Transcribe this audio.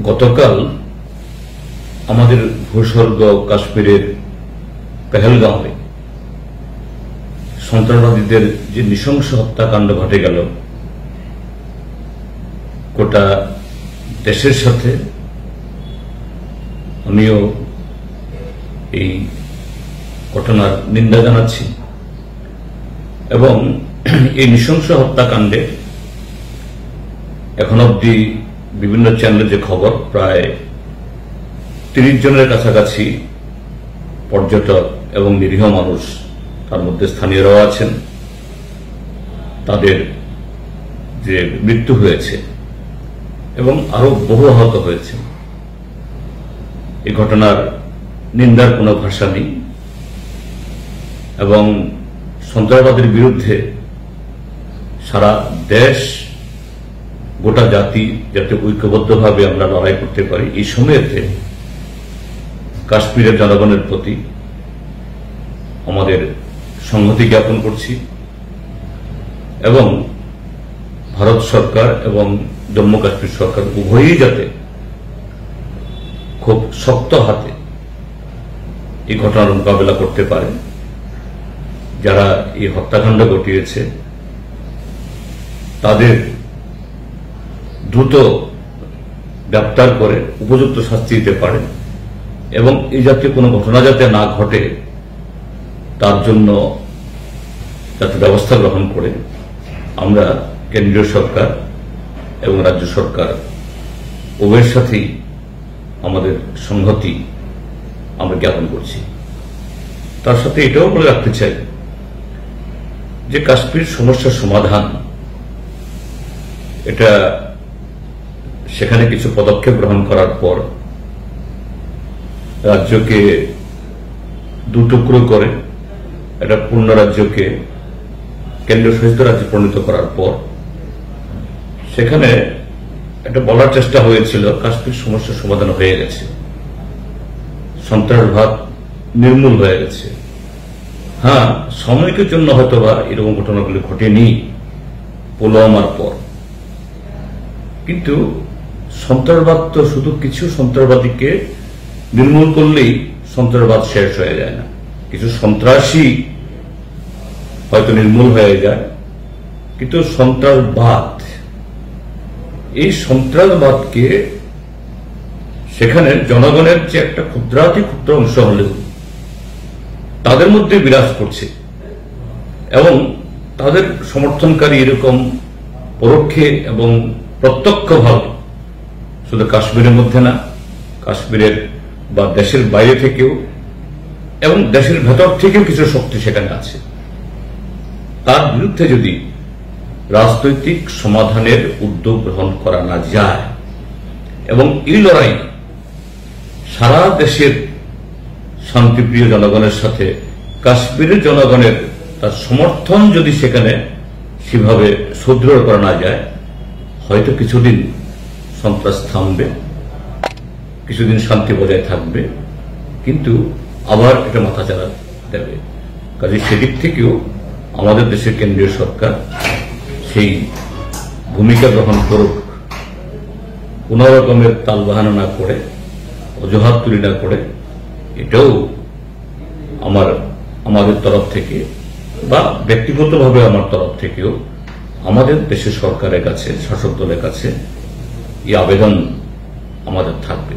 গতকাল আমাদের ভূস্বর্গ কাশ্মীরের পেহেলগাঁওয়ে সন্ত্রাসবাদীদের যে নৃশংস হত্যাকাণ্ড ঘটে গেল, গোটা দেশের সাথে আমিও এই ঘটনার নিন্দা জানাচ্ছি এবং এই নৃশংস হত্যাকাণ্ডে এখন অবধি বিভিন্ন চ্যানেলে যে খবর, প্রায় 30 জনের কাছাকাছি পর্যটক এবং নিরীহ মানুষ, তার মধ্যে স্থানীয়রাও আছেন, তাদের যে মৃত্যু হয়েছে এবং আরো বহু আহত হয়েছে। এই ঘটনার নিন্দার কোনো ভাষা নেই এবং সন্ত্রাসবাদের বিরুদ্ধে সারা দেশ, গোটা জাতি যাতে ঐক্যবদ্ধভাবে আমরা লড়াই করতে পারি, এই সময়তে কাশ্মীরের জনগণের প্রতি আমাদের সংহতি জ্ঞাপন করছি এবং ভারত সরকার এবং জম্মু কাশ্মীর সরকার উভয়ই যাতে খুব শক্ত হাতে এই ঘটনার মোকাবেলা করতে পারে। যারা এই হত্যাকাণ্ড ঘটিয়েছে তাদের দ্রুত গ্রেপ্তার করে উপযুক্ত শাস্তি দিতে পারে এবং এই জাতীয় কোনো ঘটনা যাতে না ঘটে তার জন্য যাতে ব্যবস্থা গ্রহণ করে আমরা কেন্দ্রীয় সরকার এবং রাজ্য সরকার উভয়ের সাথেই আমাদের সংহতি আমরা জ্ঞাপন করছি। তার সাথে এটাও বলে রাখতে চাই যে কাশ্মীর সমস্যার সমাধান, এটা সেখানে কিছু পদক্ষেপ গ্রহণ করার পর রাজ্যকে দুটুকরো করে এটা পূর্ণ রাজ্যকে কেন্দ্রীয় শাসিত রাজ্যে পরিণত করার পর সেখানে এটা বলার চেষ্টা হয়েছিল কাশ্মীর সমস্যার সমাধান হয়ে গেছে, সন্ত্রাসবাদ নির্মূল হয়ে গেছে। হ্যাঁ, সাময়িকের জন্য হয়তোবা এরকম ঘটনাগুলি ঘটেনি পুলওয়ামার পর, কিন্তু সন্ত্রাসবাদ তো শুধু কিছু সন্ত্রাসবাদীকে নির্মূল করলেই সন্ত্রাসবাদ শেষ হয়ে যায় না। কিছু সন্ত্রাসী হয়তো নির্মূল হয়ে যায়, কিন্তু সন্ত্রাসবাদ, এই সন্ত্রাসবাদকে সেখানে জনগণের যে একটা ক্ষুদ্রাতি ক্ষুদ্র অংশ হলেও তাদের মধ্যে বিরাজ করছে এবং তাদের সমর্থনকারী এরকম পরোক্ষে এবং প্রত্যক্ষভাবে শুধু কাশ্মীরের মধ্যে না, কাশ্মীরের বা দেশের বাইরে থেকেও এবং দেশের ভেতর থেকেও কিছু শক্তি সেখানে আছে। তার বিরুদ্ধে যদি রাজনৈতিক সমাধানের উদ্যোগ গ্রহণ করা না যায় এবং এই লড়াই সারা দেশের শান্তিপ্রিয় জনগণের সাথে কাশ্মীরের জনগণের তার সমর্থন যদি সেখানে সেভাবে সুদৃঢ় করা না যায়, হয়তো কিছুদিন সন্ত্রাস থামবে, কিছুদিন শান্তি বজায় থাকবে, কিন্তু আবার এটা মাথাচাড়া দেবে। কাজে সেদিক থেকেও আমাদের দেশের কেন্দ্রীয় সরকার সেই ভূমিকা গ্রহণ করুক, কোন রকমের তালবাহানা না করে, অজুহাত তুলি না করে। এটাও আমাদের তরফ থেকে বা ব্যক্তিগতভাবে আমার তরফ থেকেও আমাদের দেশের সরকারের কাছে, শাসক দলের কাছে এই আবেদন আমাদের থাকবে।